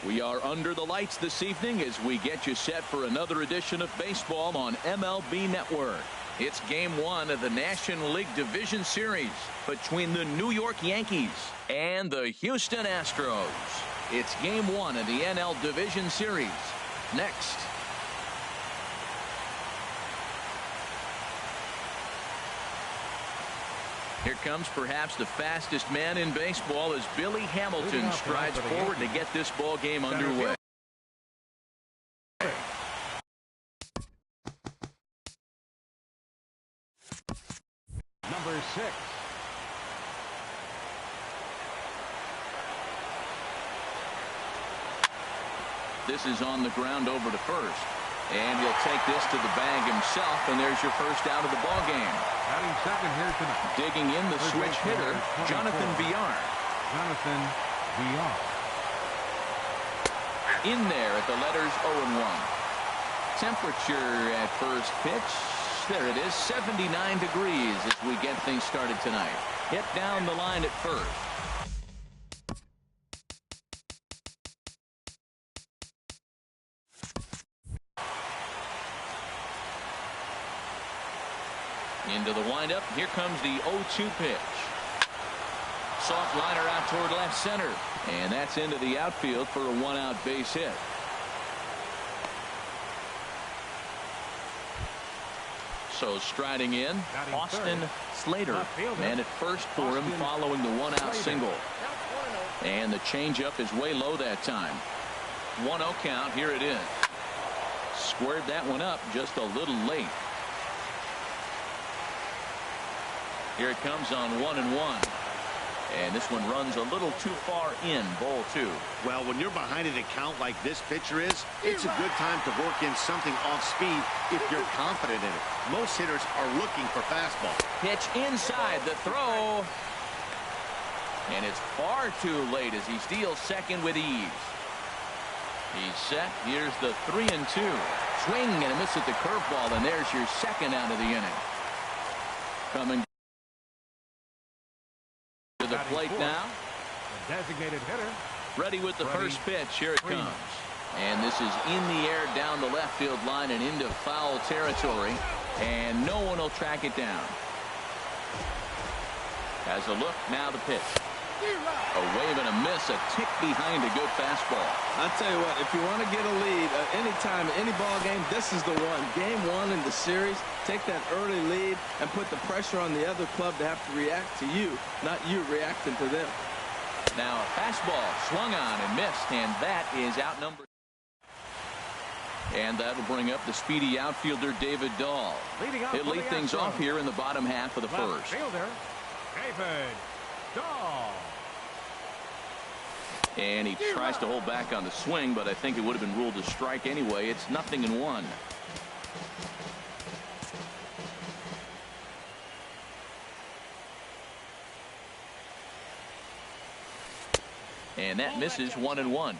We are under the lights this evening as we get you set for another edition of baseball on MLB Network. It's game one of the National League Division Series between the New York Yankees and the Houston Astros. It's game one of the NL Division Series. Next. Here comes perhaps the fastest man in baseball as Billy Hamilton strides forward to get this ball game underway. Number 6. This is on the ground over to first. And he'll take this to the bag himself, and there's your first out of the ball game. Batting second here tonight. Digging in the switch hitter, Jonathan Villar. Jonathan Villar. In there at the letters 0-1. Temperature at first pitch. There it is, 79 degrees as we get things started tonight. Hit down the line at first. Into the windup. Here comes the 0-2 pitch. Soft liner out toward left center. And that's into the outfield for a one-out base hit. So striding in, Austin Slater. Man at first for him following the one-out single. And the changeup is way low that time. 1-0 count. Here it is. Squared that one up just a little late. Here it comes on 1-1. And this one runs a little too far in, ball 2. Well, when you're behind an account like this pitcher is, it's a good time to work in something off speed if you're confident in it. Most hitters are looking for fastball. Pitch inside the throw. And it's far too late as he steals second with ease. He's set. Here's the 3-2. Swing and a miss at the curveball, and there's your second out of the inning. Coming to the plate now. The designated hitter. Ready with the first pitch. Here it comes. And this is in the air down the left field line and into foul territory. And no one will track it down. Has a look. Now the pitch. A wave and a miss. A tick behind a good fastball. I'll tell you what, if you want to get a lead anytime, any ball game, this is the one. Game one in the series, take that early lead and put the pressure on the other club to have to react to you, not you reacting to them. Now a fastball swung on and missed, and that is outnumbered. And that'll bring up the speedy outfielder David Dahl. He'll lead things off here in the bottom half of the first. Fielder, David Dahl. And he tries to hold back on the swing, but I think it would have been ruled a strike anyway. It's 0-1. And that misses. 1-1.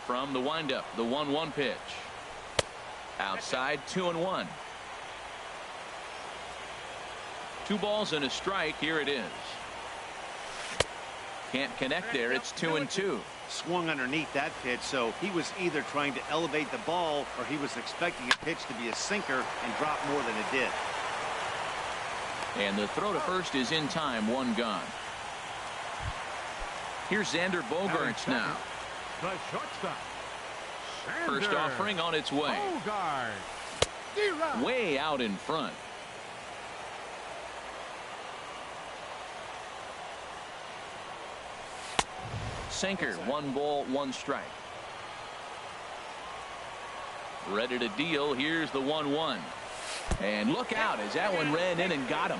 From the windup, the 1-1 pitch. Outside, 2-1. 2 balls and a strike. Here it is. Can't connect there. It's 2-2. Swung underneath that pitch, so he was either trying to elevate the ball or he was expecting a pitch to be a sinker and drop more than it did. And the throw to first is in time. 1 gone. Here's Xander Bogaerts now. The shortstop. First offering on its way. Bogaerts. Way out in front. Sinker. 1 ball, 1 strike. Ready to deal. Here's the 1-1. And look out as that one ran in and got him.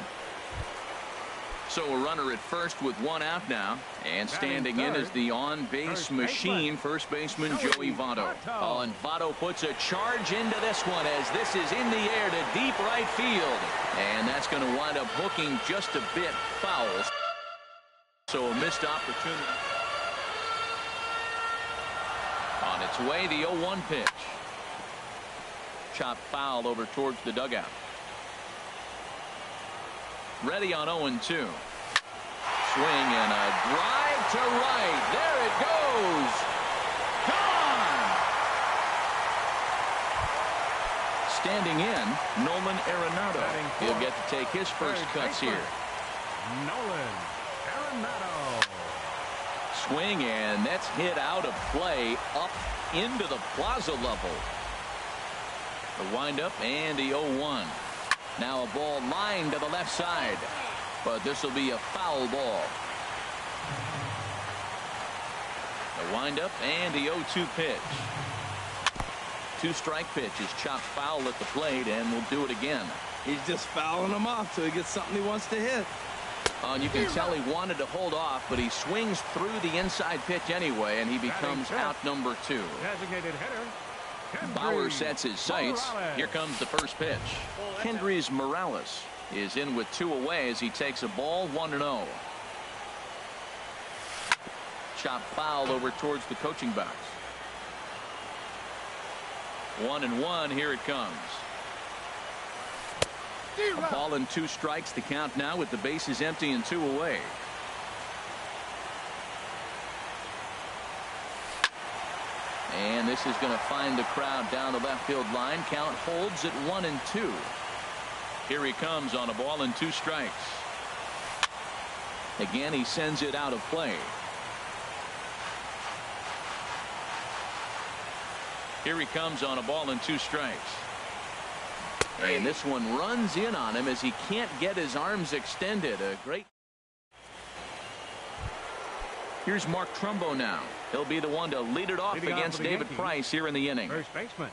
So a runner at first with 1 out now. And standing in is the on-base machine, first baseman Joey Votto. Oh, and Votto puts a charge into this one as this is in the air to deep right field. And that's going to wind up hooking just a bit foul. So a missed opportunity. On its way, the 0-1 pitch. Chopped foul over towards the dugout. Ready on 0-2. swing and a drive to right. There it goes. Gone. Standing in, Nolan Arenado. He'll get to take his first cuts here. Nolan Arenado. Swing, and that's hit out of play up into the plaza level. The windup and the 0-1. Now a ball lined to the left side, but this will be a foul ball. The windup and the 0-2 pitch. 2-strike pitch is chopped foul at the plate, and we'll do it again. He's just fouling them off till he gets something he wants to hit. And you can tell he wanted to hold off, but he swings through the inside pitch anyway, and he becomes out number 2. Designated hitter. Bauer sets his sights. Here comes the first pitch. Kendrys Morales is in with 2 away as he takes a ball 1-0. Chop foul over towards the coaching box. 1-1. Here it comes. A ball and 2 strikes. The count now with the bases empty and 2 away. And this is going to find the crowd down the left field line. Count holds at 1-2. Here he comes on a ball and 2 strikes. Again, he sends it out of play. Here he comes on a ball and 2 strikes. And this one runs in on him as he can't get his arms extended. A great. Here's Mark Trumbo now. He'll be the one to lead it off against David Price here in the inning. First baseman,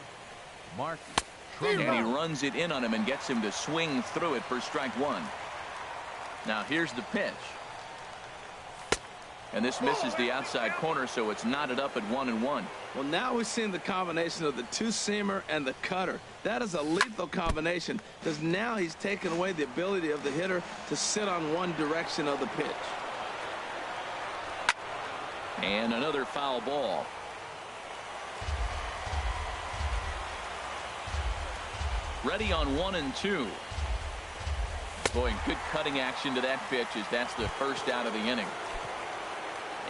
Mark Trumbo. And he runs it in on him and gets him to swing through it for strike 1. Now here's the pitch. And this misses the outside corner, so it's knotted up at 1-1. Well, now we've seen the combination of the 2-seamer and the cutter. That is a lethal combination because now he's taken away the ability of the hitter to sit on one direction of the pitch. And another foul ball. Ready on 1-2. Boy, good cutting action to that pitch as that's the first out of the inning.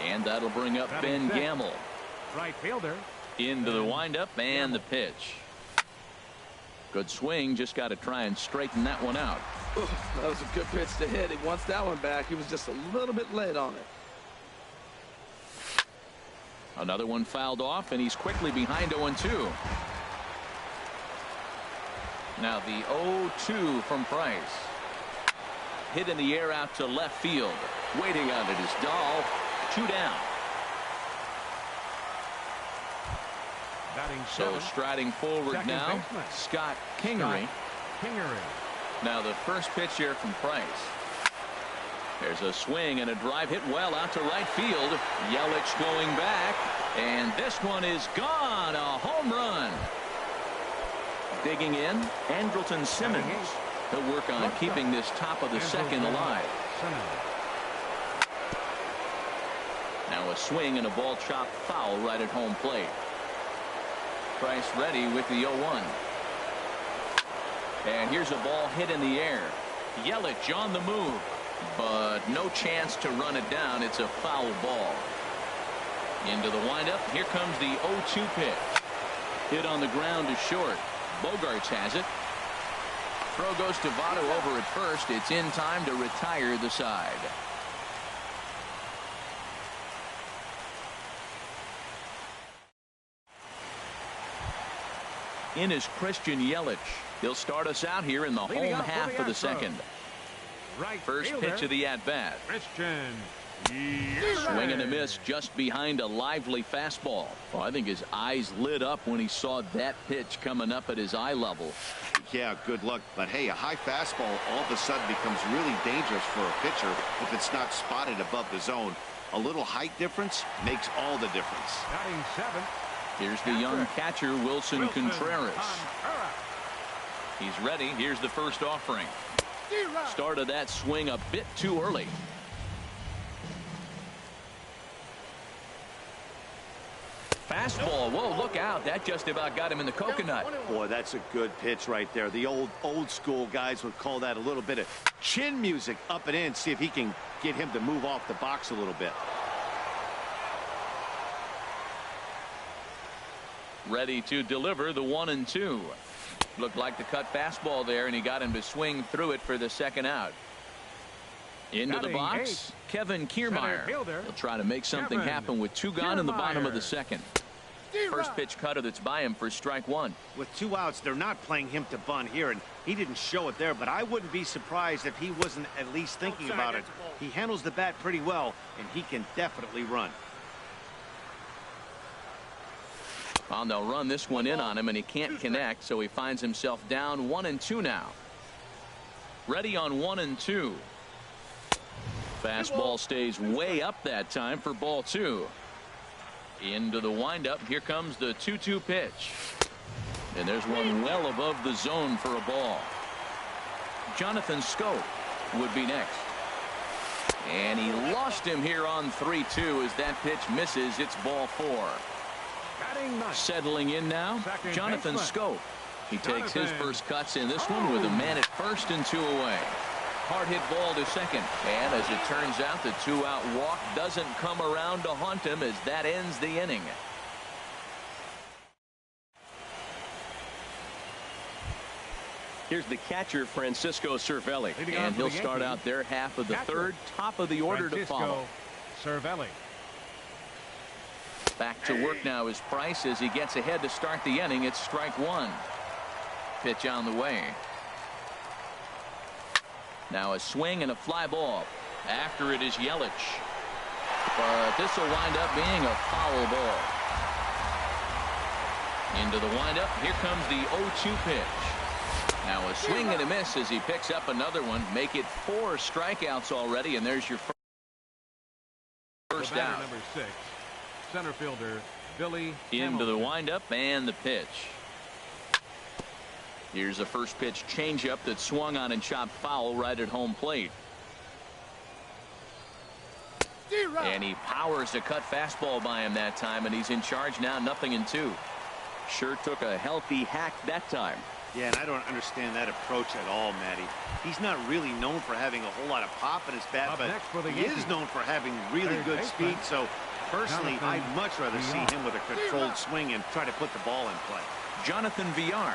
And that'll bring up Ben Gamble. Right fielder. Into the windup and the pitch. Good swing. Just got to try and straighten that one out. Ooh, that was a good pitch to hit. He wants that one back. He was just a little bit late on it. Another one fouled off, and he's quickly behind 0-2. Now the 0-2 from Price. Hit in the air out to left field. Waiting on it is Dahl. 2 down. So striding forward now, Scott Kingery. Now the first pitch here from Price. There's a swing and a drive hit well out to right field. Yelich going back, and this one is gone. A home run. Digging in, Andrelton Simmons. He'll work on keeping this top of the second alive. Now a swing and a ball chopped foul right at home plate. Price ready with the 0-1. And here's a ball hit in the air. Yelich on the move, but no chance to run it down. It's a foul ball. Into the windup. Here comes the 0-2 pitch. Hit on the ground to short. Bogarts has it. Throw goes to Votto over at first. It's in time to retire the side. In is Christian Yelich. He'll start us out here in the home half of the second. First pitch of the at-bat. Swing and a miss just behind a lively fastball. Well, I think his eyes lit up when he saw that pitch coming up at his eye level. Yeah, good luck. But hey, a high fastball all of a sudden becomes really dangerous for a pitcher if it's not spotted above the zone. A little height difference makes all the difference. Batting 7. Here's the young catcher, Wilson Contreras. He's ready. Here's the first offering. Started that swing a bit too early. Fastball. Whoa, look out. That just about got him in the coconut. Boy, that's a good pitch right there. The old school guys would call that a little bit of chin music up and in. See if he can get him to move off the box a little bit. Ready to deliver the 1-2. Looked like the cut fastball there, and he got him to swing through it for the second out. Into the box, Kevin Kiermaier. He'll try to make something happen with two gone in the bottom of the second. First pitch cutter that's by him for strike one. With two outs, they're not playing him to bunt here, and he didn't show it there, but I wouldn't be surprised if he wasn't at least thinking about it. He handles the bat pretty well, and he can definitely run. Well, they'll run this one in on him, and he can't connect, so he finds himself down 1-2 now. Ready on 1-2. Fastball stays way up that time for ball two. Into the windup. Here comes the 2-2 pitch. And there's one well above the zone for a ball. Jonathan Scope would be next. And he lost him here on 3-2 as that pitch misses. It's ball four. Settling in now, Jonathan Scope. He takes his first cuts in this one with a man at first and two away. Hard hit ball to second, and as it turns out, the two-out walk doesn't come around to haunt him as that ends the inning. Here's the catcher, Francisco Cervelli, and he'll start out their half of the third, top of the order to follow. Cervelli. Back to work now is Price as he gets ahead to start the inning. It's strike one. Pitch on the way. Now a swing and a fly ball. After it is Yelich. But this will wind up being a foul ball. Into the windup. Here comes the 0-2 pitch. Now a swing and a miss as he picks up another one. Make it 4 strikeouts already, and there's your first out. Number 6, center fielder Billy Into the windup and the pitch. Here's a first pitch changeup that swung on and chopped foul right at home plate. And he powers a cut fastball by him that time, and he's in charge now, 0-2. Sure took a healthy hack that time. Yeah, and I don't understand that approach at all, Matty. He's not really known for having a whole lot of pop in his bat, but he is known for having really good speed. So, personally, I'd much rather see him with a controlled swing and try to put the ball in play. Jonathan Villar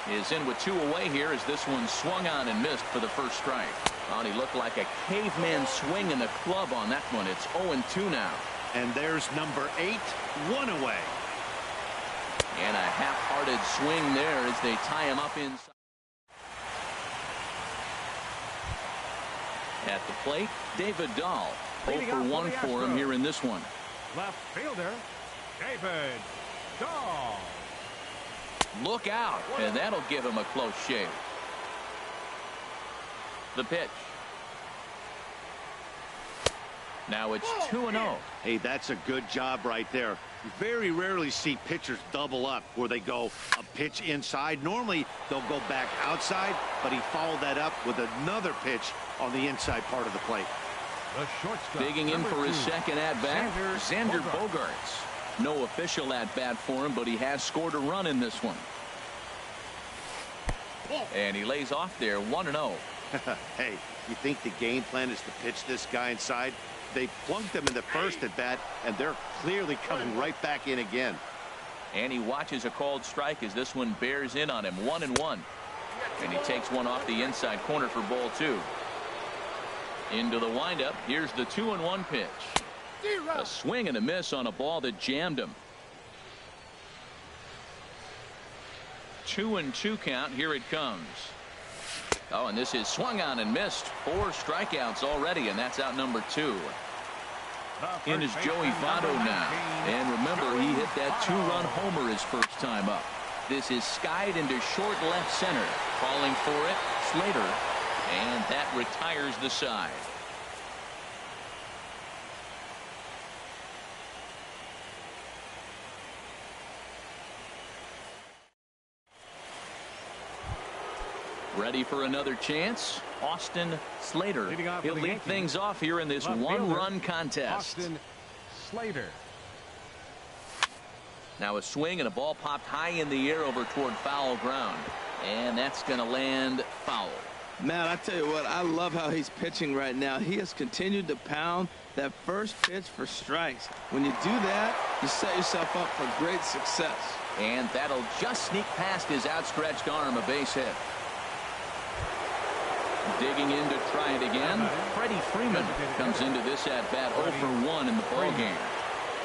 is in with 2 away here as this one swung on and missed for the first strike. Well, he looked like a caveman swing in the club on that one. It's 0-2 now. And there's number 8, 1 away. And a half-hearted swing there as they tie him up inside. At the plate, David Dahl. 0 for 1 for him here in this one. Left fielder, David Dahl. Look out, and that'll give him a close shave. The pitch. Now it's 2-0. Hey, that's a good job right there. You very rarely see pitchers double up where they go a pitch inside. Normally they'll go back outside, but he followed that up with another pitch on the inside part of the plate. The shortstop, digging in for his second at-bat, Xander Bogaerts. No official at-bat for him, but he has scored a run in this one. And he lays off there, 1-0. Hey, you think the game plan is to pitch this guy inside? They plunked him in the first at bat, and they're clearly coming right back in again. And he watches a called strike as this one bears in on him, 1-1. And he takes one off the inside corner for ball 2. Into the windup. Here's the 2-1 pitch. A swing and a miss on a ball that jammed him. 2-2 count. Here it comes. Oh, and this is swung on and missed. 4 strikeouts already, and that's out number 2. In is Joey Votto now. And remember, he hit that 2-run homer his first time up. This is skied into short left center. Calling for it, Slater. And that retires the side. Ready for another chance? Austin Slater. He'll lead things off here in this one-run contest. Austin Slater. Now a swing and a ball popped high in the air over toward foul ground. And that's going to land foul. Man, I tell you what, I love how he's pitching right now. He has continued to pound that first pitch for strikes. When you do that, you set yourself up for great success. And that'll just sneak past his outstretched arm, a base hit. Digging in to try it again. Freddie Freeman comes into this at-bat 0 for 1 in the ballgame.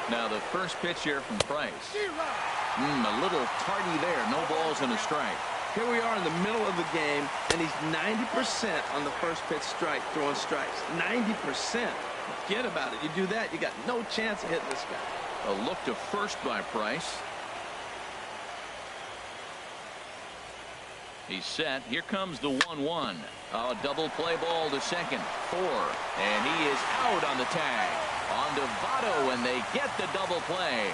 Now the first pitch here from Price. A little tardy there. No balls and a strike. Here we are in the middle of the game, and he's 90% on the first pitch strike, throwing strikes. 90%. Forget about it. You do that, you got no chance of hitting this guy. A look to first by Price. He's set. Here comes the 1-1. A double play ball to second. 4. And he is out on the tag. On to Votto, and they get the double play.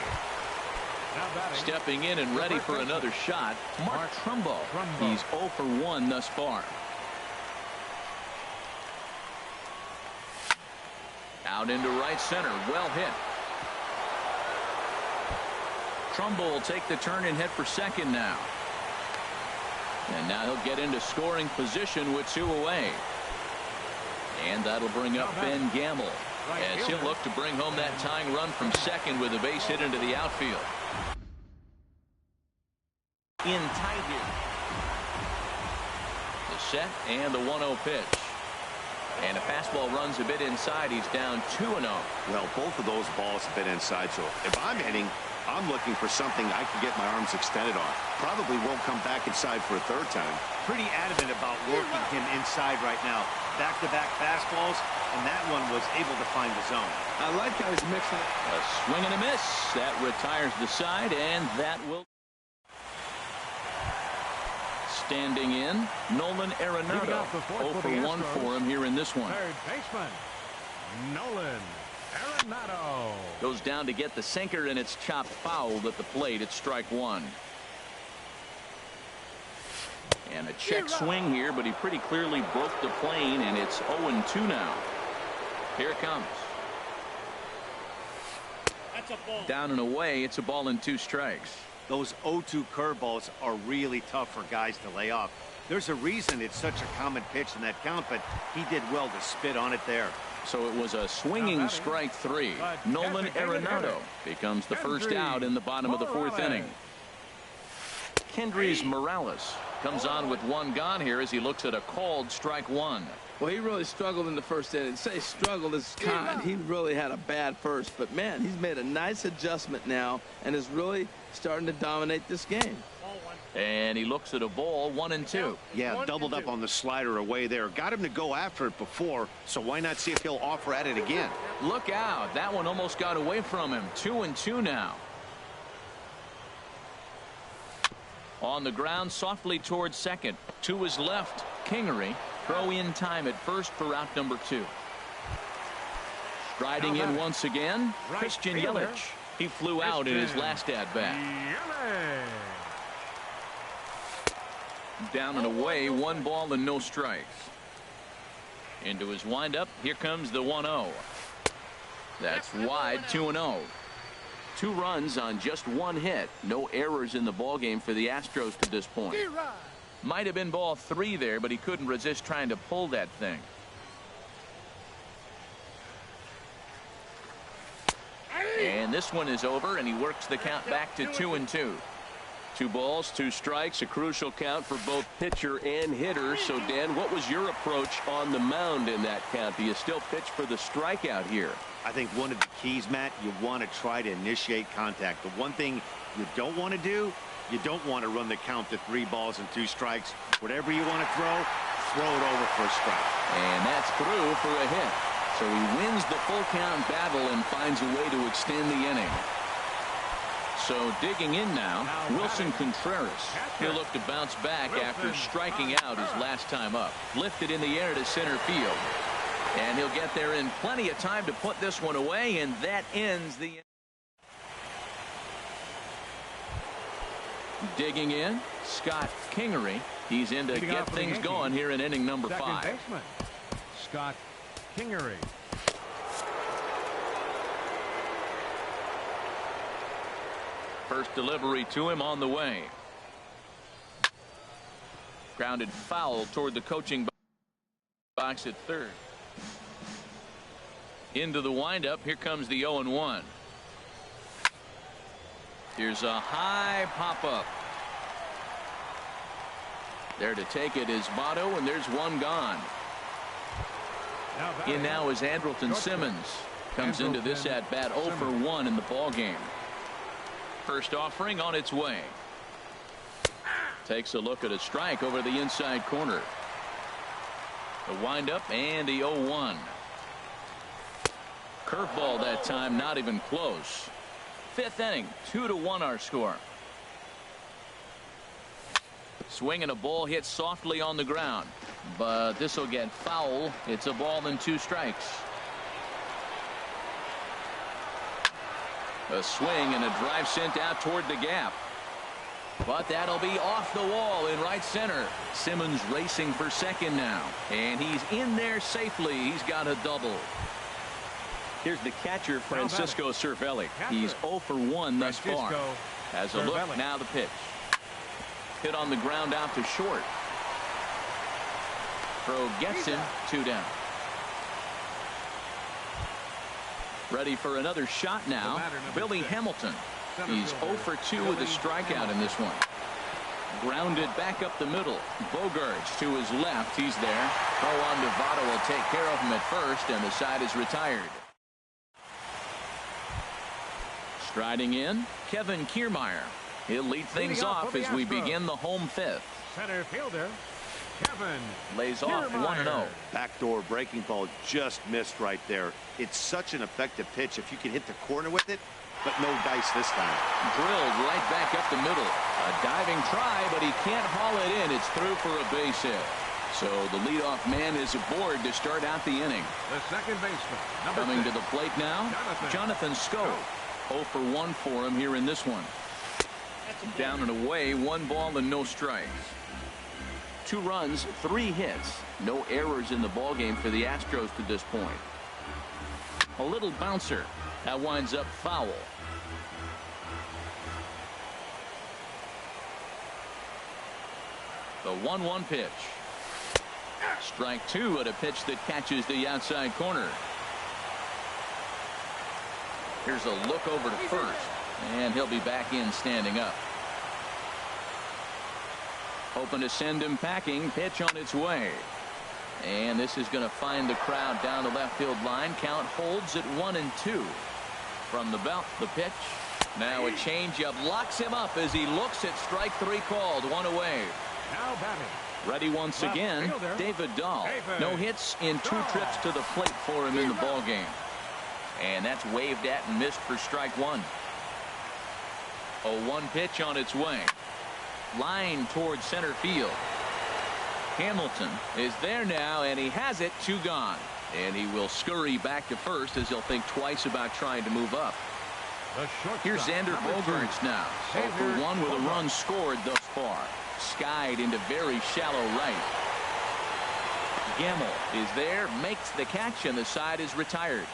Stepping in and ready for another shot, Mark Trumbo. He's 0 for 1 thus far. Out into right center. Well hit. Trumbo will take the turn and head for second now. And now he'll get into scoring position with 2 away. And that'll bring up Ben Gamble as he'll look to bring home that tying run from second with a base hit into the outfield. In tight here. The set and the 1-0 pitch. And a fastball runs a bit inside. He's down 2-0. Well, both of those balls have been inside, so if I'm hitting, I'm looking for something I can get my arms extended on. Probably won't come back inside for a third time. Pretty adamant about working him inside right now. Back-to-back fastballs, and that one was able to find the zone. I like how he's mixing it. A swing and a miss. That retires the side, and that will. Standing in, Nolan Arenado. 0 for 1 for him here in this one. Third baseman, Nolan Arenado. Goes down to get the sinker, and it's chopped fouled at the plate. It's strike 1. And a check swing here, but he pretty clearly broke the plane, and it's 0-2 now. Here it comes. That's a ball. Down and away. It's a ball and 2 strikes. Those 0-2 curveballs are really tough for guys to lay off. There's a reason it's such a common pitch in that count, but he did well to spit on it there. So it was a swinging strike 3. Nolan Arenado becomes the first out in the bottom of the 4th inning. Kendrys Morales comes on with 1 gone here as he looks at a called strike 1. Well, he really struggled in the first inning. Say struggled is kind. He really had a bad first, but man, he's made a nice adjustment now and is really starting to dominate this game. And he looks at a ball, 1-2. Yeah, doubled up on the slider away there. Got him to go after it before, so why not see if he'll offer at it again? Look out. That one almost got away from him. 2-2 now. On the ground, softly towards second. To his left, Kingery. Throw in time at first for out number 2. Striding in once again, Christian Yelich. He flew out in his last at-bat. Down and away, 1 ball and no strikes. Into his windup, here comes the 1-0. That's wide, 2-0. 2 runs on just 1 hit. No errors in the ballgame for the Astros to this point. Might have been ball 3 there, but he couldn't resist trying to pull that thing. And this one is over, and he works the count back to 2-2. 2 balls, 2 strikes, a crucial count for both pitcher and hitter. So, Dan, what was your approach on the mound in that count? Do you still pitch for the strikeout here? I think one of the keys, Matt, you want to try to initiate contact. The one thing you don't want to do, you don't want to run the count to 3 balls and 2 strikes. Whatever you want to throw it over for a strike. And that's through for a hit. So he wins the full count battle and finds a way to extend the inning. So digging in now, Wilson Contreras. He'll look to bounce back after striking out his last time up. Lifted in the air to center field. And he'll get there in plenty of time to put this one away, and that ends the inning. Digging in, Scott Kingery. He's in to get things going here in inning number 5. Baseman, Scott Kingery. First delivery to him on the way. Grounded foul toward the coaching box at third. Into the windup. Here comes the 0-1. Here's a high pop-up. There to take it is Votto, and there's one gone. In now is Andrelton Simmons. Comes into this at-bat 0 for 1 in the ball game. First offering on its way. Takes a look at a strike over the inside corner. The windup and the 0-1. Curveball that time, not even close. Fifth inning, 2-1 our score. Swinging a ball hit softly on the ground, but this will get foul. It's a ball and 2 strikes. A swing and a drive sent out toward the gap. But that'll be off the wall in right center. Simmons racing for second now. And he's in there safely. He's got a double. Here's the catcher, Francisco Cervelli. He's 0 for 1 thus far. Has a look, now the pitch. Hit on the ground out to short. Throw gets him, 2 down. Ready for another shot now. Billy Hamilton. He's 0 for 2 with a strikeout in this one. Grounded back up the middle. Bogarts to his left. He's there. Throw on to Votto will take care of him at first, and the side is retired. Striding in, Kevin Kiermaier. He'll lead things off as we begin the home fifth. Center fielder, Kevin lays off 1-0. Backdoor breaking ball just missed right there. It's such an effective pitch if you can hit the corner with it, but no dice this time. Drilled right back up the middle. A diving try, but he can't haul it in. It's through for a base hit. So the leadoff man is aboard to start out the inning. The second baseman, coming to the plate now, Jonathan Schoop. 0 for 1 for him here in this one. Down and away, 1 ball and no strikes. 2 runs, 3 hits. No errors in the ball game for the Astros to this point. A little bouncer. That winds up foul. The 1-1 pitch. Strike 2 at a pitch that catches the outside corner. Here's a look over to first, and he'll be back in standing up. Hoping to send him packing. Pitch on its way. And this is going to find the crowd down the left field line. Count holds at 1-2. From the belt, the pitch. Now a changeup locks him up as he looks at strike 3 called. 1 away. Now batting. Ready once again, David Dahl. No hits in 2 trips to the plate for him in the ball game. And that's waved at and missed for strike 1. A 1 pitch on its way. Line towards center field. Hamilton is there now, and he has it. 2 gone. And he will scurry back to first as he'll think twice about trying to move up. Here's Xander Bogarts now. 0 for 1 with a run scored thus far. Skied into very shallow right. Gamble is there, makes the catch, and the side is retired.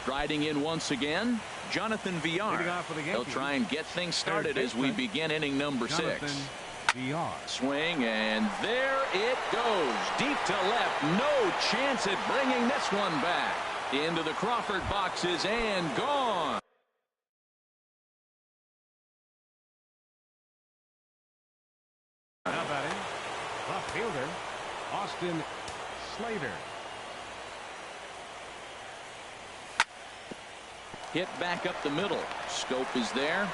Striding in once again, Jonathan Villar. He'll try and get things started as we begin inning number 6. Swing, and there it goes. Deep to left. No chance at bringing this one back. Into the Crawford boxes and gone. Now batting, left fielder, Austin Slater. Hit back up the middle. Schoop is there.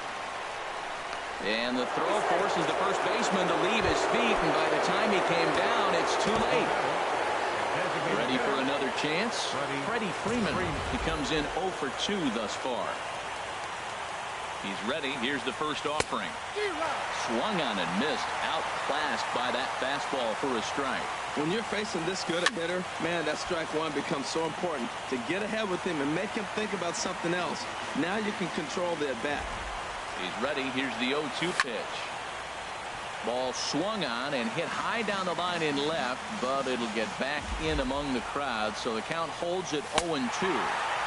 And the throw forces the first baseman to leave his feet, and by the time he came down, it's too late. Ready for another chance? Freddie Freeman. He comes in 0 for 2 thus far. He's ready. Here's the first offering. Swung on and missed. Outclassed by that fastball for a strike. When you're facing this good a hitter, man, that strike 1 becomes so important to get ahead with him and make him think about something else. Now you can control the at-bat. He's ready. Here's the 0-2 pitch. Ball swung on and hit high down the line in left, but it'll get back in among the crowd, so the count holds at 0-2.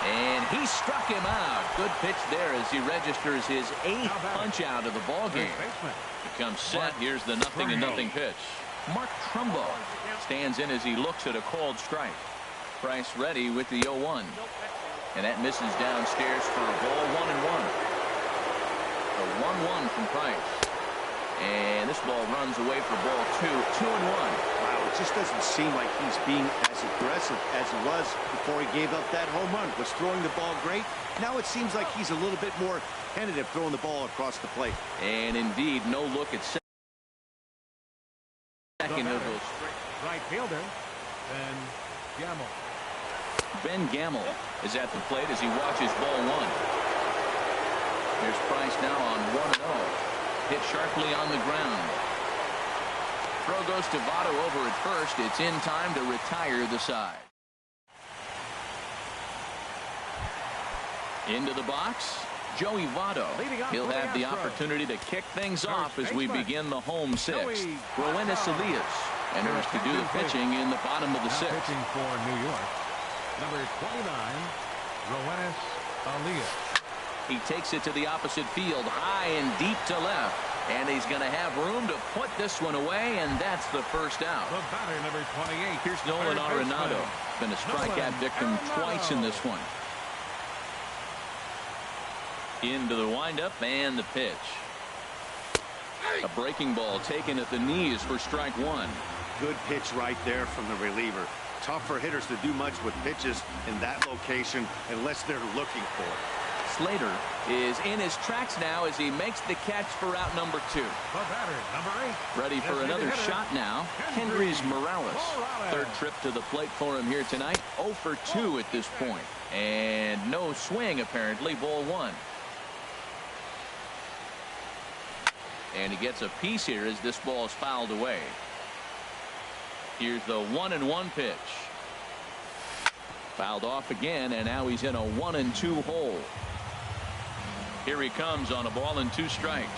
And he struck him out. Good pitch there as he registers his 8th punch out of the ball game. Becomes set. Here's the 0-0 pitch. Mark Trumbo stands in as he looks at a called strike. Price ready with the 0-1. And that misses downstairs for a ball. 1-1. The 1-1 from Price. And this ball runs away for ball 2. 2-1. Wow, it just doesn't seem like he's being as aggressive as he was before he gave up that home run. Was throwing the ball great. Now it seems like he's a little bit more tentative throwing the ball across the plate. And indeed, no look at second. Right fielder, Ben Gamble is at the plate as he watches ball 1. Here's Price now on 1-0. Hit sharply on the ground. Throw goes to Votto over at first. It's in time to retire the side. Into the box, Joey Votto. He'll have the opportunity to kick things off as we begin the home 6th. Roenis Elias enters to do the pitching in the bottom of the 6th. Pitching for New York, number 29, Roenis Elias. He takes it to the opposite field, high and deep to left. And he's going to have room to put this one away, and that's the first out. The batter, number 28. Here's Nolan Arenado. Been a strikeout victim twice in this one. Into the windup and the pitch. A breaking ball taken at the knees for strike 1. Good pitch right there from the reliever. Tough for hitters to do much with pitches in that location unless they're looking for it. Slater is in his tracks now as he makes the catch for out number 2. The batter, number 8. Ready for another shot now. Kendrys Morales. Third trip to the plate for him here tonight. 0 for 2 at this point. And no swing apparently. Ball 1. And he gets a piece here as this ball is fouled away. Here's the 1-1 pitch. Fouled off again, and now he's in a 1-2 hole. Here he comes on a ball and 2 strikes.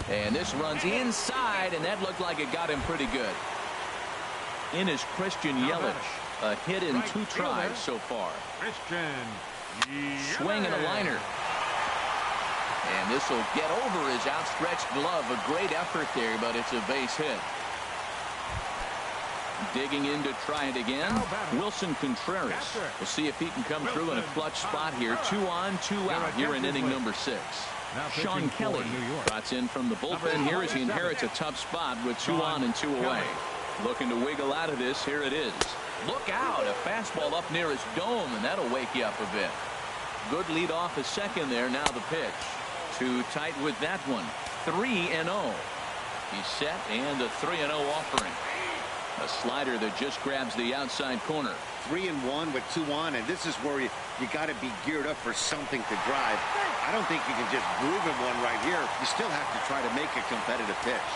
And this runs inside, and that looked like it got him pretty good. In is Christian Yelich. A hit in 2 tries so far. Swing and a liner. And this will get over his outstretched glove. A great effort there, but it's a base hit. Digging in to try it again. Wilson Contreras. We'll see if he can come through in a clutch spot here. 2 on, 2 out here in inning number 6. Sean Kelly trots in from the bullpen here as he inherits a tough spot with 2 on and 2 away. Looking to wiggle out of this. Here it is. Look out. A fastball up near his dome, and that'll wake you up a bit. Good lead off a second there. Now the pitch. Too tight with that one. 3-0. He's set and a 3-0 offering. A slider that just grabs the outside corner. 3-1 with 2 on, and this is where you got to be geared up for something to drive. I don't think you can just groove in one right here. You still have to try to make a competitive pitch.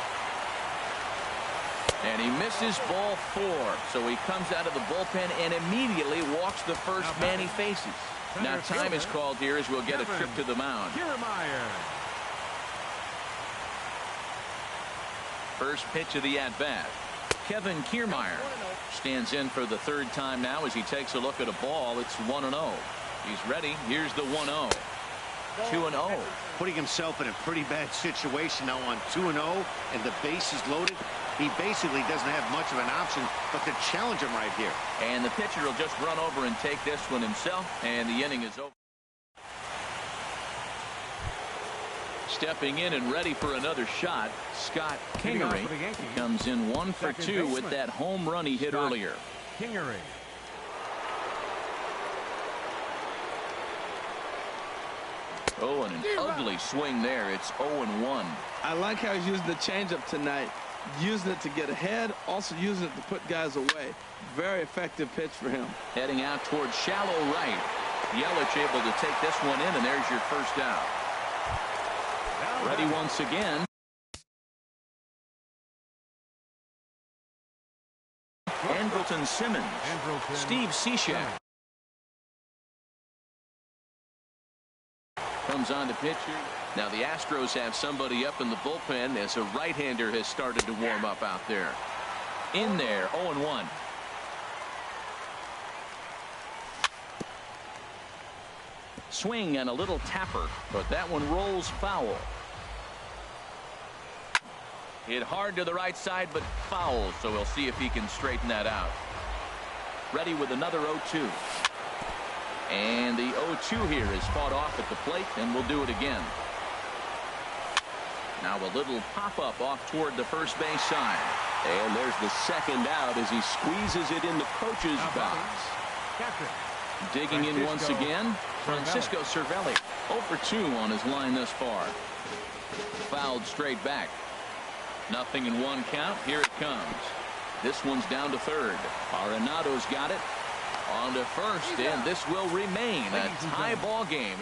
And he misses ball 4. So he comes out of the bullpen and immediately walks the first man he faces. Now time is called here as we'll get a trip to the mound. First pitch of the at-bat. Kevin Kiermaier stands in for the 3rd time now as he takes a look at a ball. It's 1-0. He's ready. Here's the 1-0. 2-0. Putting himself in a pretty bad situation now on 2-0, and the base is loaded. He basically doesn't have much of an option but to challenge him right here. And the pitcher will just run over and take this one himself, and the inning is over. Stepping in and ready for another shot, Scott Kingery comes in 1 for 2 with that home run he hit earlier. Kingery. Oh, and an ugly swing there. It's 0-1. I like how he's using the changeup tonight. Using it to get ahead, also using it to put guys away. Very effective pitch for him. Heading out towards shallow right. Yelich able to take this one in, and there's your first out. Ready once again. Andrelton Simmons. Steve Cishek comes on to pitch here. Now the Astros have somebody up in the bullpen as a right-hander has started to warm up out there. In there, 0-1. Swing and a little tapper, but that one rolls foul. Hit hard to the right side, but foul, so we'll see if he can straighten that out. Ready with another 0-2. And the 0-2 here is fought off at the plate, and we'll do it again. Now a little pop-up off toward the first base side. And there's the second out as he squeezes it in the coach's box. Digging in once again, Francisco Cervelli. 0 for 2 on his line thus far. Fouled straight back. Nothing in 1 count. Here it comes. This one's down to third. Arenado's got it. On to first, and this will remain a tie ball game.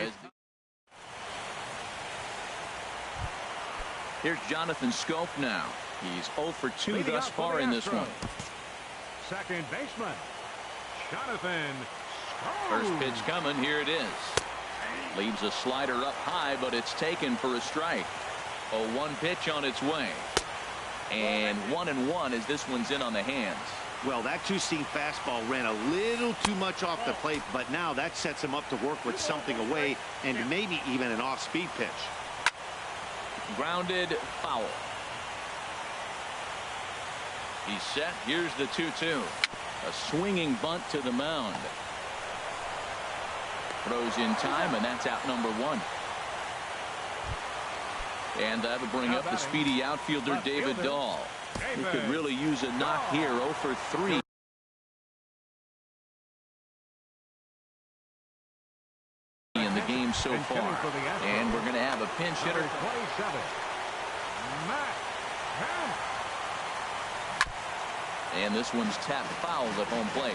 Here's Jonathan Scope now. He's 0 for 2 thus far in this one. Second baseman, Jonathan Scope. First pitch coming. Here it is. Leaves a slider up high, but it's taken for a strike. 0-1 pitch on its way. And 1-1 as this one's in on the hands. Well, that two-seam fastball ran a little too much off the plate, but now that sets him up to work with something away and maybe even an off-speed pitch. Grounded foul. He's set. Here's the 2-2. A swinging bunt to the mound. Throws in time, and that's out number 1. And that'll bring up the speedy outfielder David Dahl. He could really use a knock here. 0 for 3. In the game so far. And we're going to have a pinch hitter. And this one's tapped foul at home plate.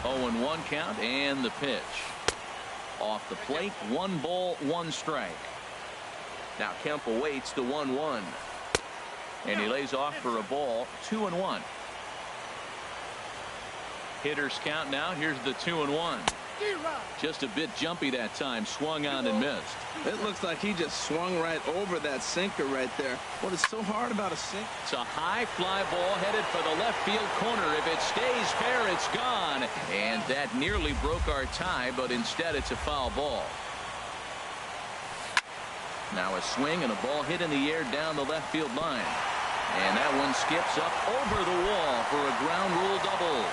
0-1 count, and the pitch. Off the plate, 1 ball, 1 strike. Now Kemp awaits the 1-1. And he lays off for a ball. 2-1. Hitters count now. Here's the 2-1. Just a bit jumpy that time. Swung on and missed. It looks like he just swung right over that sinker right there. What is so hard about a sink? It's a high fly ball headed for the left field corner. If it stays fair, it's gone. And that nearly broke our tie, but instead it's a foul ball. Now a swing and a ball hit in the air down the left field line. And that one skips up over the wall for a ground rule double.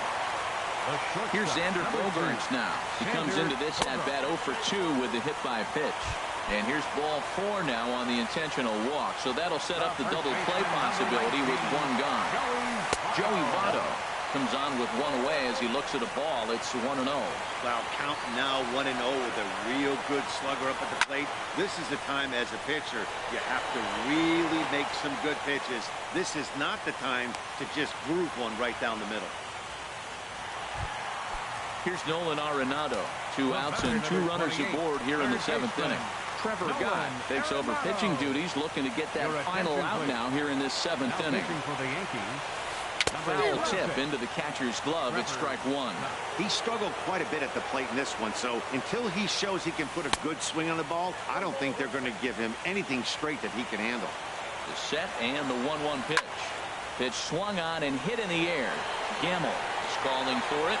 Here's Xander Bogaerts now. He comes into this at bat 0 for 2 with the hit by pitch. And here's ball 4 now on the intentional walk. So that'll set up the double play possibility with 1 gone. Joey Votto comes on with 1 away as he looks at a ball. It's 1-0. Wow, count now 1-0 with a real good slugger up at the plate. This is the time as a pitcher you have to really make some good pitches. This is not the time to just groove one right down the middle. Here's Nolan Arenado. 2 outs and 2 runners aboard here in the 7th inning. Trevor Gott takes over pitching duties, looking to get that final out now here in this 7th inning. Foul tip into the catcher's glove. It's strike 1. He struggled quite a bit at the plate in this one, so until he shows he can put a good swing on the ball, I don't think they're going to give him anything straight that he can handle. The set and the 1-1 pitch. Pitch swung on and hit in the air. Gamble is calling for it.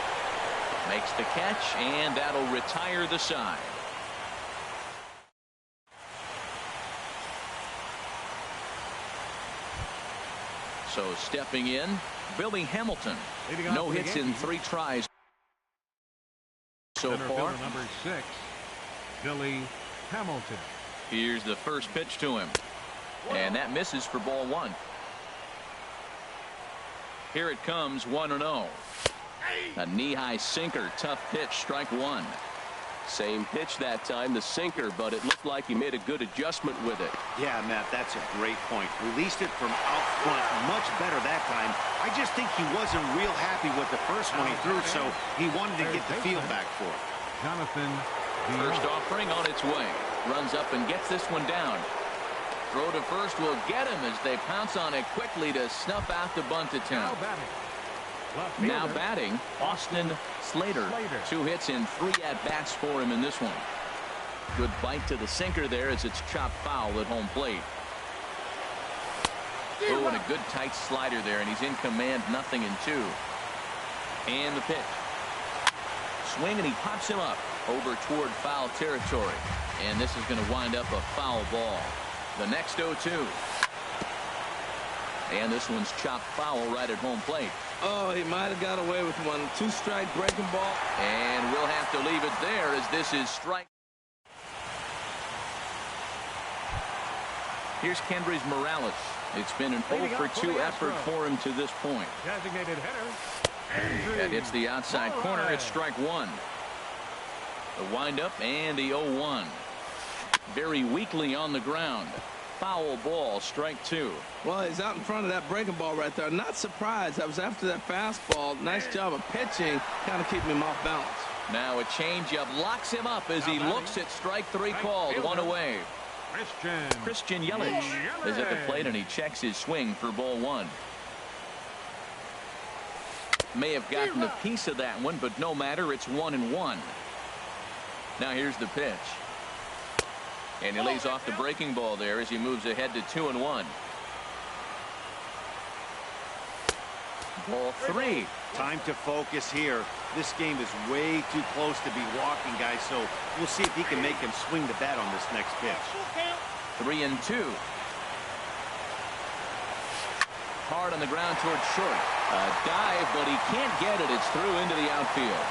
Makes the catch, and that'll retire the side. So stepping in, Billy Hamilton. No hits in 3 tries so far. Number 6, Billy Hamilton. Here's the first pitch to him. And that misses for ball 1. Here it comes, 1-0. A knee-high sinker, tough pitch, strike 1. Same pitch that time, the sinker, but it looked like he made a good adjustment with it. Yeah, Matt, that's a great point. Released it from out front much better that time. I just think he wasn't real happy with the first one he threw, so he wanted to get the feel back for it. Jonathan. First offering on its way. Runs up and gets this one down. Throw to first will get him as they pounce on it quickly to snuff out the bunt attempt. Now batting, Austin Slater. 2 hits in 3 at-bats for him in this one. Good bite to the sinker there as it's chopped foul at home plate. Oh, and a good tight slider there, and he's in command, 0-2. And the pitch. swing, and he pops him up over toward foul territory. And this is going to wind up a foul ball. The next 0-2. And this one's chopped foul right at home plate. Oh, he might have got away with one. 2-strike breaking ball. And we'll have to leave it there as this is strike. Here's Kendrys Morales. It's been an 0-for-2 effort for him to this point. Designated hitter. That hits the outside corner. It's strike one. The windup and the 0-1. Very weakly on the ground. Foul ball, strike two. Well, he's out in front of that breaking ball right there. Not surprised. I was after that fastball. Nice job of pitching, kind of keeping him off balance. Now a changeup locks him up as he looks at strike three called. One away. Christian Yelich is at the plate, and he checks his swing for ball one. May have gotten a piece of that one, but no matter. It's 1-1. Now here's the pitch. And he lays off the breaking ball there as he moves ahead to 2-1. Ball three. Time to focus here. This game is way too close to be walking, guys, so we'll see if he can make him swing the bat on this next pitch. 3-2. Hard on the ground towards short. A dive, but he can't get it. It's through into the outfield.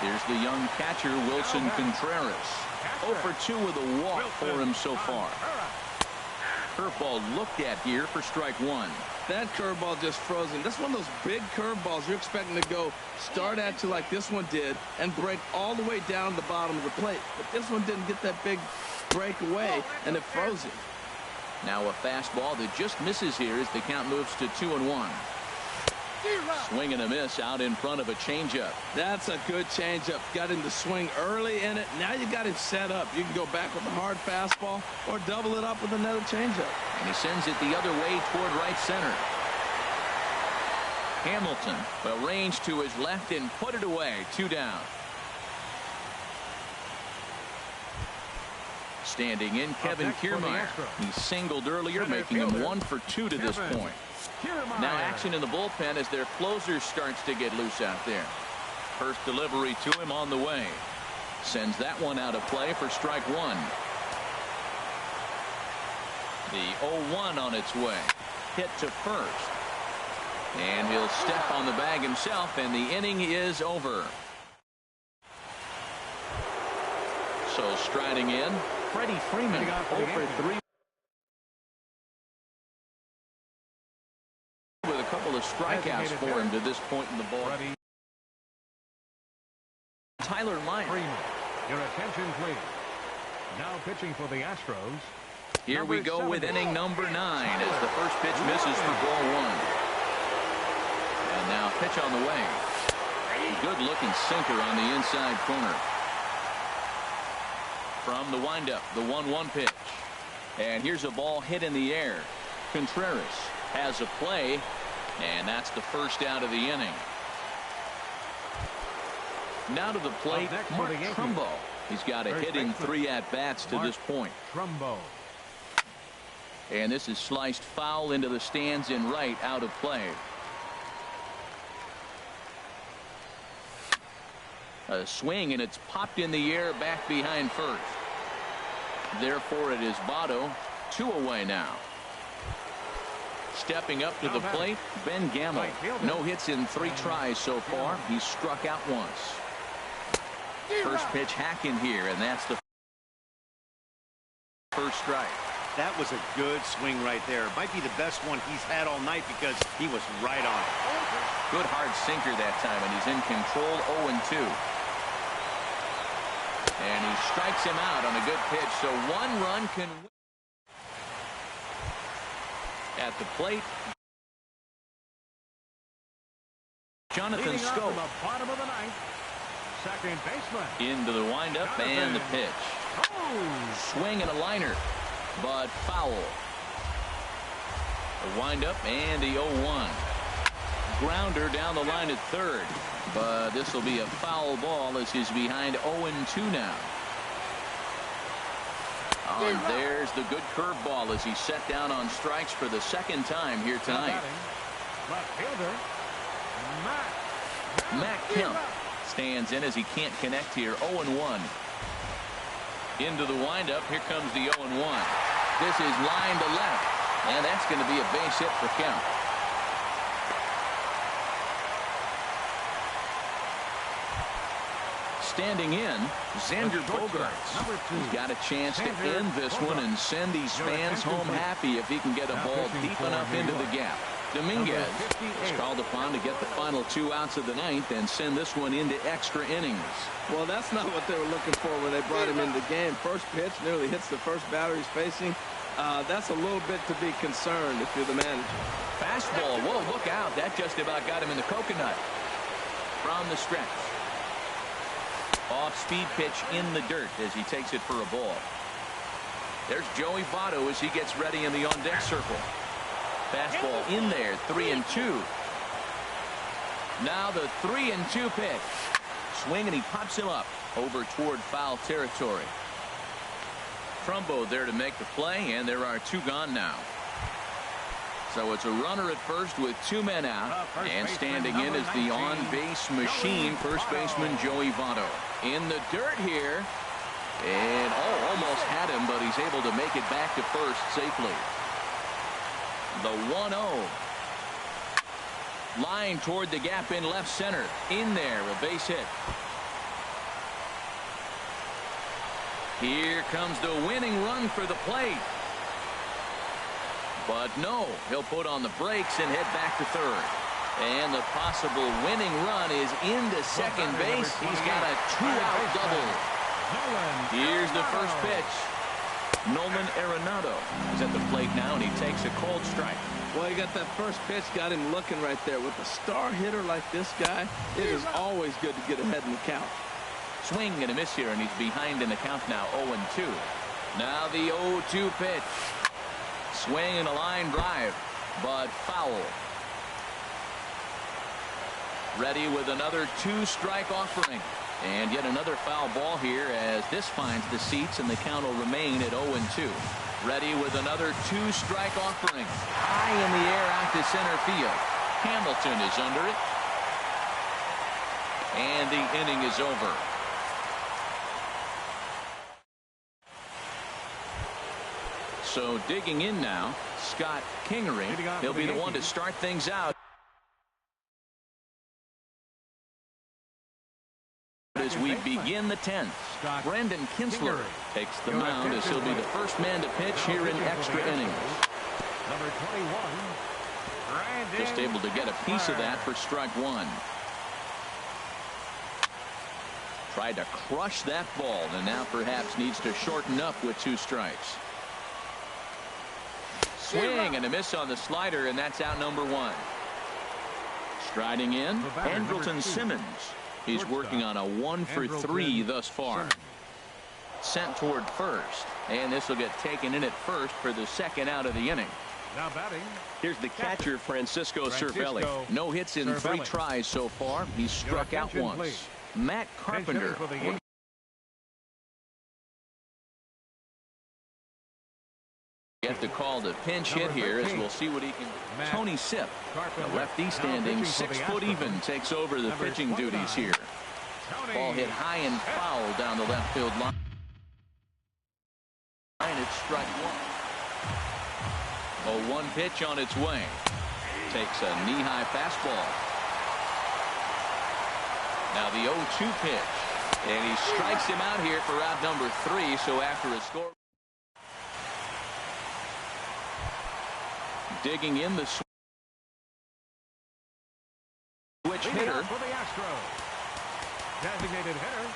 Here's the young catcher, Wilson Contreras. 0-for-2 with a walk for him so far. Curveball looked at here for strike one. That curveball just frozen. That's one of those big curveballs you're expecting to go start at you like this one did and break all the way down the bottom of the plate. But this one didn't get that big break away, and it froze him. Now a fastball that just misses here as the count moves to 2-1. Swing and a miss out in front of a changeup. That's a good changeup. Got him to swing early in it. Now you got him set up. You can go back with a hard fastball or double it up with another changeup. And he sends it the other way toward right center. Hamilton will range to his left and put it away. 2 down. Standing in, Kevin Kiermaier. He singled earlier, making him 1-for-2 to this point. Now action in the bullpen as their closer starts to get loose out there. First delivery to him on the way. Sends that one out of play for strike one. The 0-1 on its way. Hit to first. And he'll step on the bag himself, and the inning is over. So striding in, Freddie Freeman, 0-for-3. With a couple of strikeouts for him to this point in the ball. Tyler Meyer. Your attention, please. Now pitching for the Astros. Here we go with inning number 9 as the first pitch misses for ball one. And now pitch on the way. Good looking sinker on the inside corner. From the windup, the 1-1 pitch. And here's a ball hit in the air. Contreras has a play, and that's the first out of the inning. Now to the plate, Mark Trumbo. He's got a hit in 3 at-bats to this point. Trumbo. And this is sliced foul into the stands in right, out of play. A swing, and it's popped in the air back behind first. Therefore, it is Votto. 2 away now. Stepping up to the plate, Ben Gamel. No hits in 3 tries so far. He's struck out once. First pitch hack in here, and that's the first strike. That was a good swing right there. Might be the best one he's had all night because he was right on it. Good hard sinker that time, and he's in control. 0-2. And he strikes him out on a good pitch, so 1 run can win. At the plate, Jonathan Scope. Bottom of the ninth. Second baseman. Into the windup and the pitch. Swing and a liner, but foul. The windup and the 0-1. Grounder down the line at third, but this will be a foul ball as he's behind 0-2 now. And there's the good curveball as he's set down on strikes for the second time here tonight. Left fielder, Matt Kemp stands in as he can't connect here. 0-1. Into the windup. Here comes the 0-1. This is line to left, and that's going to be a base hit for Kemp. Standing in, Xander Bogaerts. He's got a chance to end this one and send these fans home happy if he can get a ball deep enough into the gap. Dominguez is called upon to get the final 2 outs of the ninth and send this one into extra innings. Well, that's not what they were looking for when they brought him into the game. First pitch nearly hits the first batter he's facing. That's a little bit to be concerned if you're the manager. Fastball. Whoa, look out. That just about got him in the coconut. From the stretch. Off-speed pitch in the dirt as he takes it for a ball. There's Joey Votto as he gets ready in the on-deck circle. Fastball in there, 3-2. Now the 3-2 pitch. Swing, and he pops him up over toward foul territory. Trumbo there to make the play, and there are 2 gone now. So it's a runner at first with 2 men out, and standing in is the on-base machine, first baseman Joey Votto. In the dirt here, and almost had him, but he's able to make it back to first safely. The 1-0. Line toward the gap in left center. In there, a base hit. Here comes the winning run for the plate. But no, he'll put on the brakes and head back to third. And the possible winning run is into second base. He's got a 2-out double. Here's the first pitch. Nolan Arenado is at the plate now, and he takes a cold strike. Well, you got that first pitch, got him looking right there. With a star hitter like this guy, it is always good to get ahead in the count. Swing and a miss here, and he's behind in the count now, 0-2. Now the 0-2 pitch. Swing and a line drive, but foul. Ready with another 2-strike offering. And yet another foul ball here as this finds the seats, and the count will remain at 0-2. Ready with another 2-strike offering. High in the air out to center field. Hamilton is under it. And the inning is over. So digging in now, Scott Kingery. He'll be the one to start things out as we begin the 10th. Brendan Kinsler takes the mound as he'll be the first man to pitch here in extra innings. Number 21. Just able to get a piece of that for strike 1. Tried to crush that ball, and now perhaps needs to shorten up with 2 strikes. Swing and a miss on the slider, and that's out number 1. Striding in, Andrelton Simmons. He's working on a 1-for-3 thus far. Sent toward first, and this will get taken in at first for the 2nd out of the inning. Now batting. Here's the catcher, Francisco Cervelli. No hits in 3 tries so far. He's struck out once. Please. Matt Carpenter. Get the call to pinch hit here as we'll see what he can do. Tony Sipp, the lefty standing 6 foot even, takes over the pitching duties here. Ball hit high and foul down the left field line. It's strike 1. A 1 pitch on its way. Takes a knee-high fastball. Now the 0-2 pitch. And he strikes him out here for out number 3. So after a score. Digging in the switch hitter. For the Astros. Designated hitter,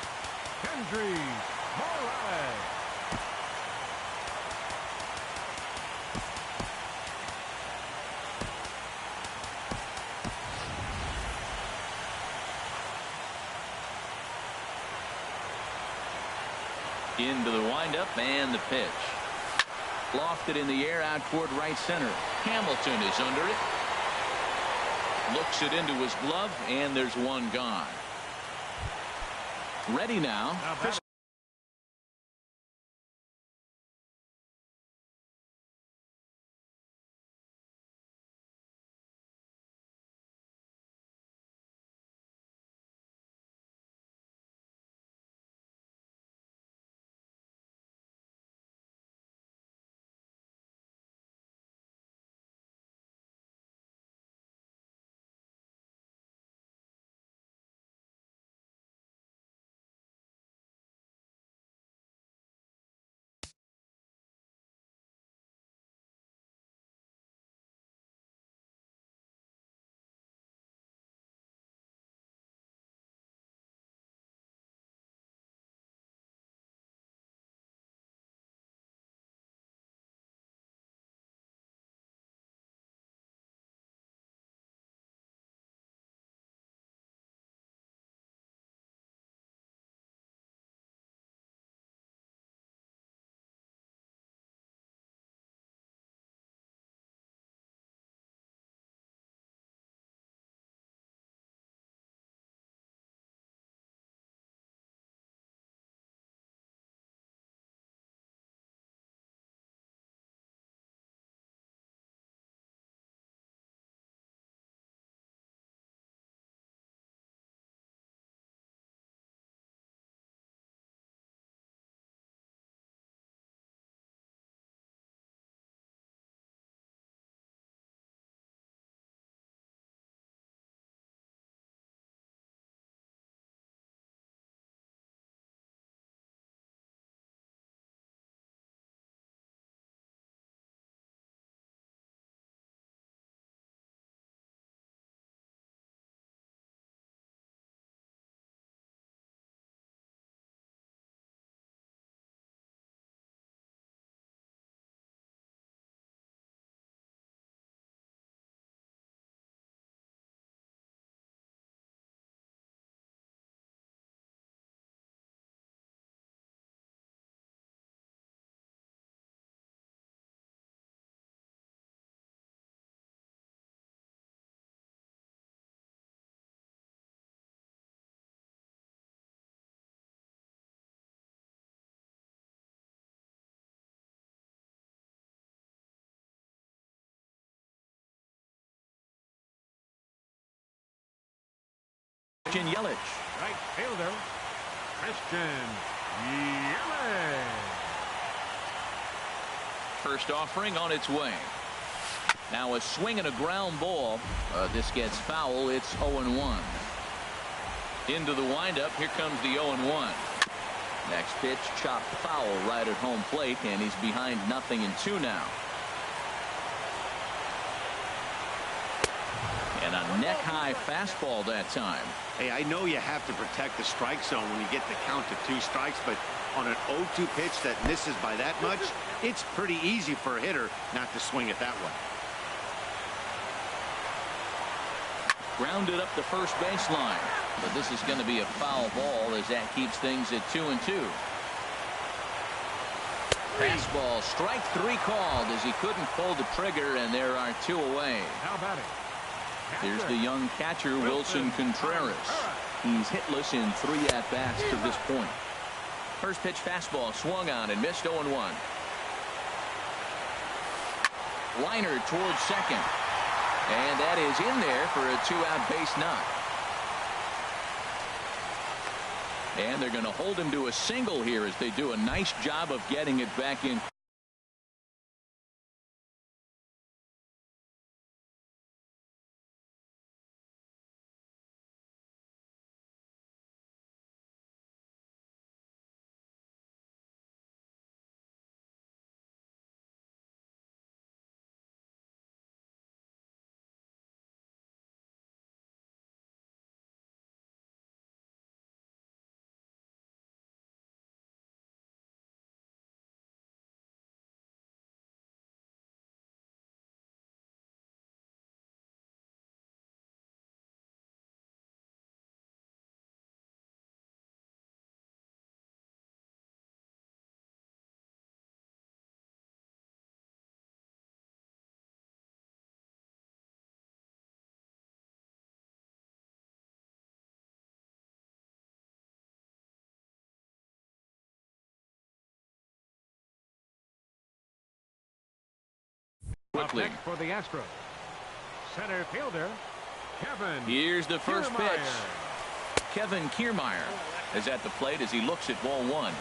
Kendry Morales. Into the windup and the pitch. Lofted in the air out toward right center. Hamilton is under it. Looks it into his glove, and there's 1 gone. Ready now. Christian Yelich. Right fielder, Christian Yelich. First offering on its way. Now a swing and a ground ball. This gets foul. It's 0-1. Into the windup. Here comes the 0-1. Next pitch, chopped foul right at home plate, and he's behind 0-2 now. And a neck-high fastball that time. Hey, I know you have to protect the strike zone when you get the count to 2 strikes, but on an 0-2 pitch that misses by that much, it's pretty easy for a hitter not to swing it that way. Grounded up the first baseline, but this is going to be a foul ball as that keeps things at 2-2. Fastball, strike 3 called as he couldn't pull the trigger, and there are 2 away. How about it? Here's the young catcher, Wilson Contreras. He's hitless in 3 at-bats to this point. First pitch fastball swung on and missed 0-1. Liner towards second. And that is in there for a 2-out base knock. And they're going to hold him to a single here as they do a nice job of getting it back in. Quickly. Up next for the Astros, center fielder Kevin. Here's the first Kiermaier. pitch. Kevin Kiermaier is at the plate as he looks at ball 1.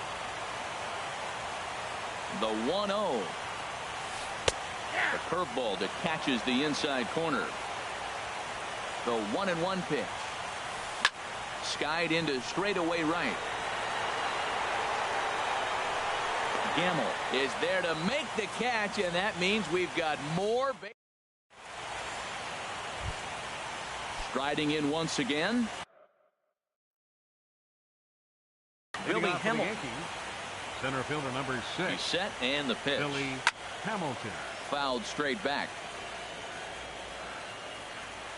The 1-0. The curveball that catches the inside corner. The 1-1 pitch. Skied into straightaway right. Gamble is there to make the catch, and that means we've got more. Striding in once again. Billy Hamilton. Center fielder number 6. He's set, and the pitch. Billy Hamilton. Fouled straight back.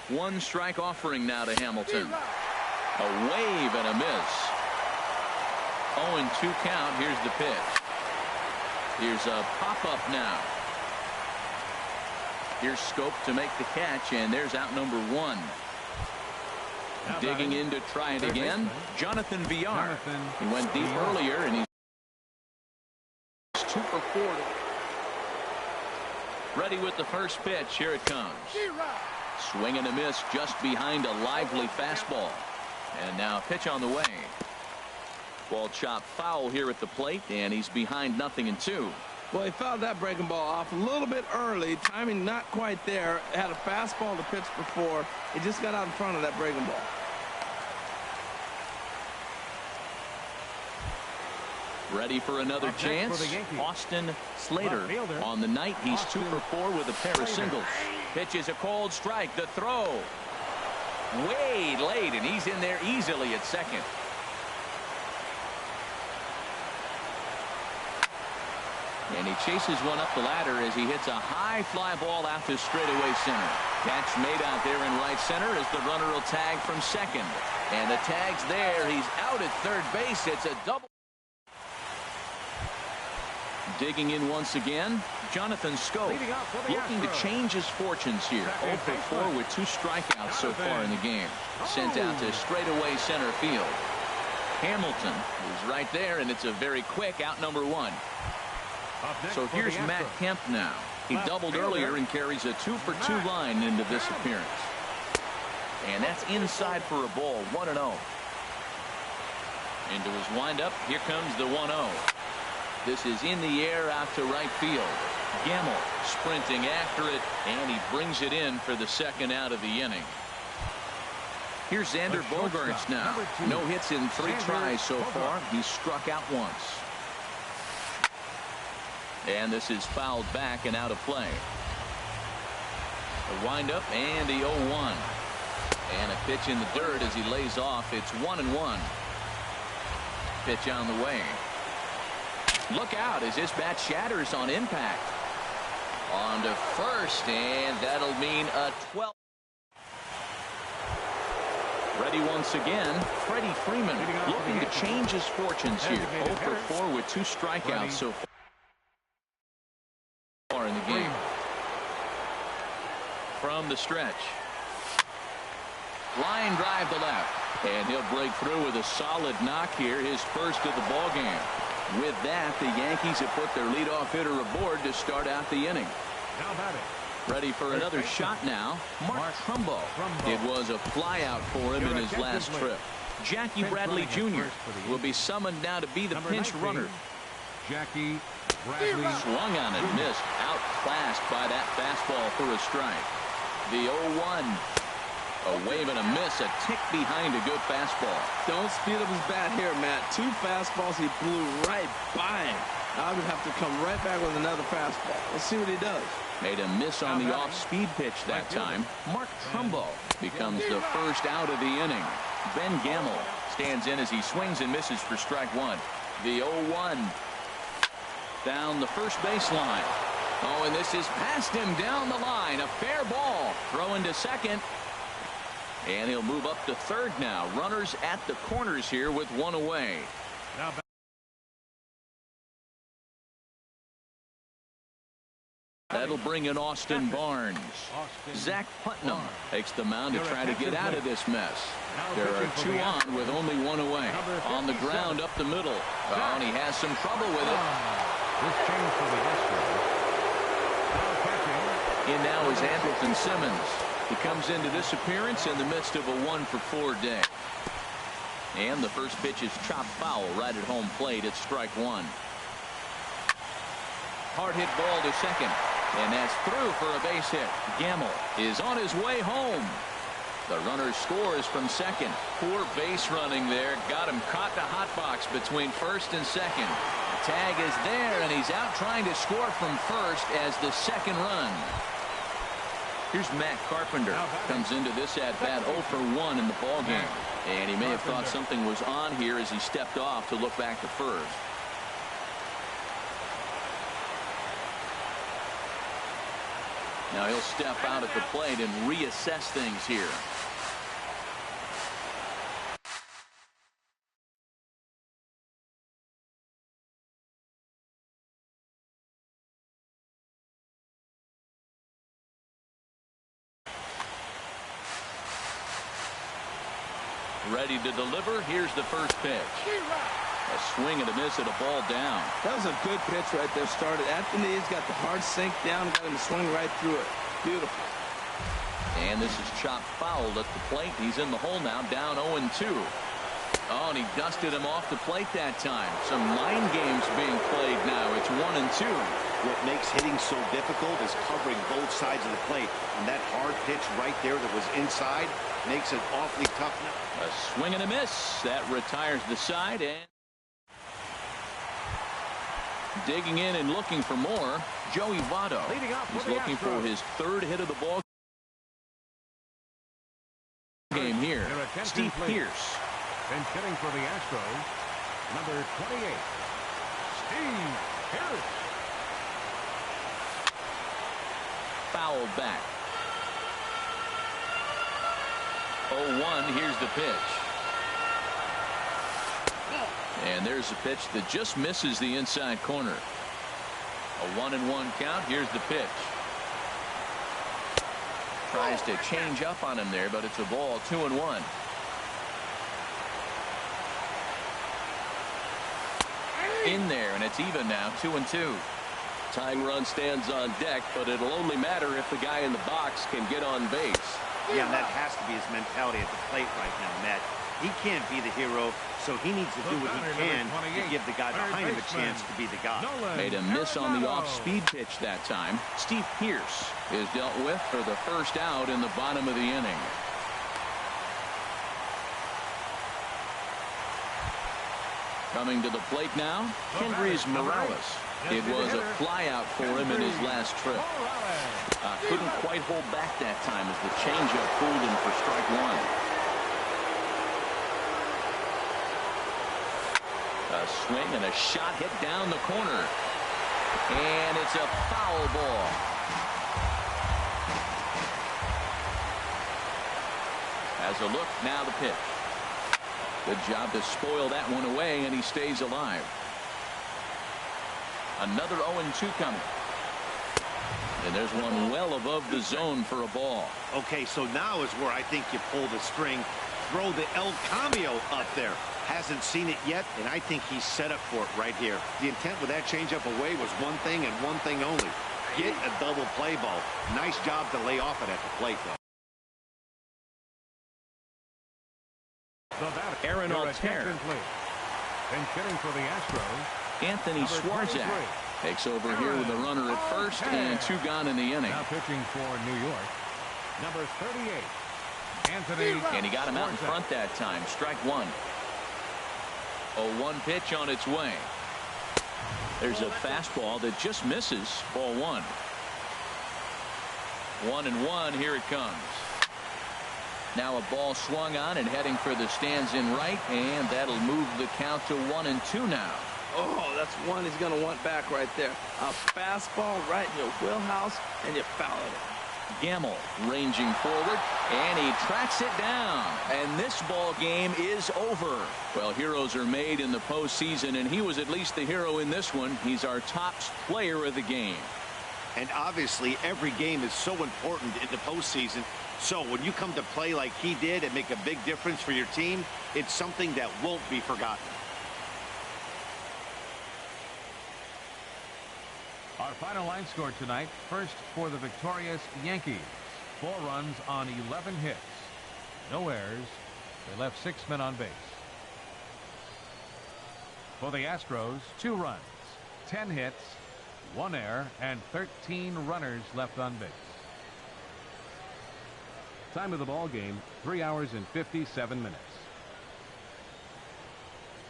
1 strike offering now to Hamilton. A wave and a miss. 0-2 count. Here's the pitch. Here's a pop-up now. Here's Scope to make the catch, and there's out number 1. Digging in to try it again. Jonathan Villar. He went deep earlier, and he's 2 for 4. Ready with the first pitch. Here it comes. Swing and a miss just behind a lively fastball. And now a pitch on the way. Ball chopped foul here at the plate, and he's behind 0-2. Well, he fouled that breaking ball off a little bit early. Timing not quite there. Had a fastball to pitch before. He just got out in front of that breaking ball. Ready for another chance. Austin Slater on the night. He's 2 for 4 with a pair of singles. Pitches a cold strike. The throw. Way late, and he's in there easily at second. And he chases one up the ladder as he hits a high fly ball out to straightaway center. Catch made out there in right center as the runner will tag from second. And the tag's there. He's out at third base. It's a double. Digging in once again, Jonathan Scope looking to change his fortunes here. 0 for 4 with 2 strikeouts so far in the game. Sent out to straightaway center field. Hamilton is right there, and it's a very quick out number 1. So here's Matt Kemp now. He doubled earlier and carries a 2 for 2 line into this appearance. And that's inside for a ball. 1-0. Into his windup. Here comes the 1-0. This is in the air out to right field. Gamble sprinting after it, and he brings it in for the second out of the inning. Here's Xander Bogaerts now. No hits in 3 tries so far. He's struck out once. And this is fouled back and out of play. The windup and the 0-1. And a pitch in the dirt as he lays off. It's 1-1. Pitch on the way. Look out as this bat shatters on impact. On to first, and that'll mean a 12. Ready once again, Freddie Freeman looking to change his fortunes here. 0 for 4 with 2 strikeouts so far in the game. From the stretch. Line drive to left, and he'll break through with a solid knock here, his first of the ball game. With that, the Yankees have put their leadoff hitter aboard to start out the inning. Ready for another shot now, Mark Trumbo. It was a flyout for him in his last trip. Jackie Bradley Jr. will be summoned now to be the pinch runner. Jackie Bradley Swung on and missed, outclassed by that fastball for a strike. The 0-1. A wave and a miss, a tick behind a good fastball. Don't speed up his bat here, Matt. 2 fastballs, he blew right by him. I would have to come right back with another fastball. Let's see what he does. Made a miss on the off-speed pitch that time. Mark Trumbo becomes the first out of the inning. Ben Gamble stands in as he swings and misses for strike 1. The 0-1. Down the first baseline. Oh, and this is past him down the line. A fair ball. Throw into second. And he'll move up to third now. Runners at the corners here with 1 away. That'll bring in Austin Barnes. Zach Putnam takes the mound to try to get out of this mess. There are 2 on with only 1 away. On the ground up the middle. Oh, and he has some trouble with it. In now is Andrelton Simmons. He comes into this appearance in the midst of a 1 for 4 day. And the first pitch is chopped foul right at home plate. It's strike 1. Hard hit ball to second. And that's through for a base hit. Gamble is on his way home. The runner scores from second. Poor base running there. Got him caught in a hot box between first and second. The tag is there, and he's out trying to score from first as the second run. Here's Matt Carpenter. Comes into this at-bat 0 for 1 in the ballgame. And he may have thought something was on here as he stepped off to look back to first. Now he'll step out at the plate and reassess things here. Ready to deliver. Here's the first pitch. A swing and a miss at a ball down. That was a good pitch right there. Started at the knees, got the hard sink down, got him to swing right through it. Beautiful. And this is chopped foul at the plate. He's in the hole now, down 0-2. Oh, and he dusted him off the plate that time. Some mind games being played now. It's 1-2. What makes hitting so difficult is covering both sides of the plate. And that hard pitch right there that was inside makes it awfully tough now. A swing and a miss. That retires the side. And digging in and looking for more, Joey Votto. He's looking for his 3rd hit of the ball game here. Steve Pearce. And hitting for the Astros, number 28, Steve Pearce. Fouled back. 0-1. Here's the pitch. And there's a pitch that just misses the inside corner. A 1-1 count. Here's the pitch. Tries to change up on him there, but it's a ball. 2-1. In there, and it's even now. 2-2. Tying run stands on deck, but it'll only matter if the guy in the box can get on base. Yeah, and that has to be his mentality at the plate right now, Matt. He can't be the hero, so he needs to do what he can to give the guy behind him a chance to be the guy. Made a miss on the off-speed pitch that time. Steve Pearce is dealt with for the first out in the bottom of the inning. Coming to the plate now, Kendrys Morales. It was a flyout for him in his last trip. Couldn't quite hold back that time as the changeup fooled him for strike one. A swing and a shot hit down the corner. And it's a foul ball. As a look, now the pitch. Good job to spoil that one away, and he stays alive. Another 0-2 coming. And there's one well above the zone for a ball. Okay, so now is where I think you pull the string. Throw the El Cameo up there. Hasn't seen it yet, and I think he's set up for it right here. The intent with that changeup away was one thing and one thing only. Get a double play ball. Nice job to lay off it at the plate, though. Aaron Altair. And hitting for the Astros, Anthony Swarzak takes over here with a runner at first and 2 gone in the inning. Now pitching for New York, number 38, Anthony. And he got him out in front that time. Strike one. 0-1 pitch on its way. There's a fastball that just misses. Ball one. 1-1. Here it comes. Now a ball swung on and heading for the stands in right, and that'll move the count to 1-2 now. Oh, that's one he's going to want back right there. A fastball right in your wheelhouse, and you foul it. Gamble ranging forward, and he tracks it down. And this ball game is over. Well, heroes are made in the postseason, and he was at least the hero in this one. He's our top player of the game. And obviously, every game is so important in the postseason. So when you come to play like he did and make a big difference for your team, it's something that won't be forgotten. Our final line score tonight. First for the victorious Yankees. 4 runs on 11 hits. No errors. They left 6 men on base. For the Astros, 2 runs, 10 hits, 1 error, and 13 runners left on base. Time of the ball game, 3 hours and 57 minutes.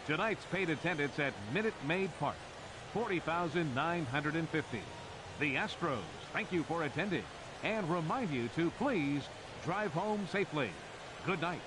Tonight's paid attendance at Minute Maid Park, 40,950. The Astros thank you for attending and remind you to please drive home safely. Good night.